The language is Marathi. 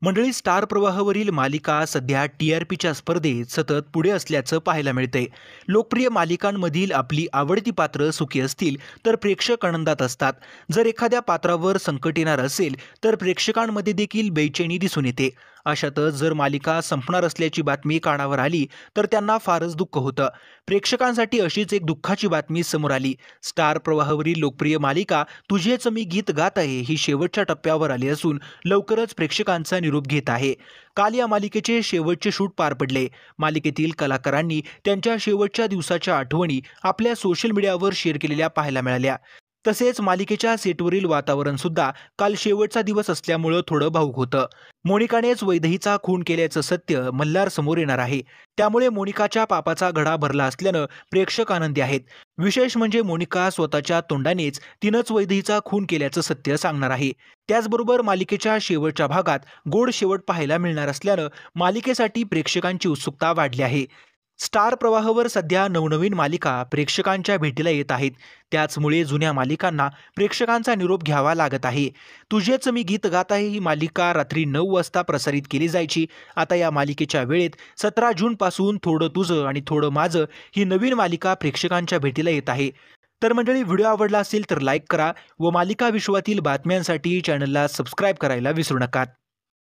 मंडळी, स्टार प्रवाहावरील मालिका सध्या टी-आर-पीच्या स्पर्धेत सतत पुढे असल्याचं पाहायला मिळतंय. लोकप्रिय मालिकांमधील आपली आवडती पात्र सुखी असतील तर प्रेक्षक आनंदात असतात. जर एखाद्या पात्रावर संकट येणार असेल तर प्रेक्षकांमध्ये देखील बेचैनी दिसून येते. अशातच जर मालिका संपणार असल्याची बातमी कानावर आली तर त्यांना फारच दुःख होतं. प्रेक्षकांसाठी अशीच एक दुःखाची बातमी समोर आली. स्टार प्रवाहावरील लोकप्रिय मालिका तुझेच मी गीत गात आहे ही शेवटच्या टप्प्यावर आली असून लवकरच प्रेक्षकांचा निरोप घेत आहे. काल या मालिकेचे शेवटचे शूट पार पडले. मालिकेतील कलाकारांनी त्यांच्या शेवटच्या दिवसाच्या आठवणी आपल्या सोशल मीडियावर शेअर केलेल्या पाहायला मिळाल्या. तसेच मालिकेच्या सेटवरील वातावरण सुद्धा काल शेवटचा दिवस असल्यामुळं थोडं भावूक होतं. मोनिकानेच वैदेहीचा खून केल्याचं सत्य मल्हार समोर येणार आहे. त्यामुळे मोनिकाच्या पापाचा घडा भरला असल्यानं प्रेक्षक आनंदी आहेत. विशेष म्हणजे मोनिका स्वतःच्या तोंडानेच तिनंच वैदेहीचा खून केल्याचं सत्य सांगणार आहे. त्याचबरोबर मालिकेच्या शेवटच्या भागात गोड शेवट पाहायला मिळणार असल्यानं मालिकेसाठी प्रेक्षकांची उत्सुकता वाढली आहे. स्टार प्रवाहावर सध्या नवनवीन मालिका प्रेक्षकांच्या भेटीला येत आहेत. त्याचमुळे जुन्या मालिकांना प्रेक्षकांचा निरोप घ्यावा लागत आहे. तुझेच मी गीत गात आहे ही मालिका रात्री 9 वाजता प्रसारित केली जायची. आता या मालिकेच्या वेळेत 17 जूनपासून थोडं तुझं आणि थोडं माझं ही नवीन मालिका प्रेक्षकांच्या भेटीला येत आहे. तर मंडळी, व्हिडिओ आवडला असेल तर लाईक करा व मालिका विश्वातील बातम्यांसाठी चॅनलला सबस्क्राईब करायला विसरू नका.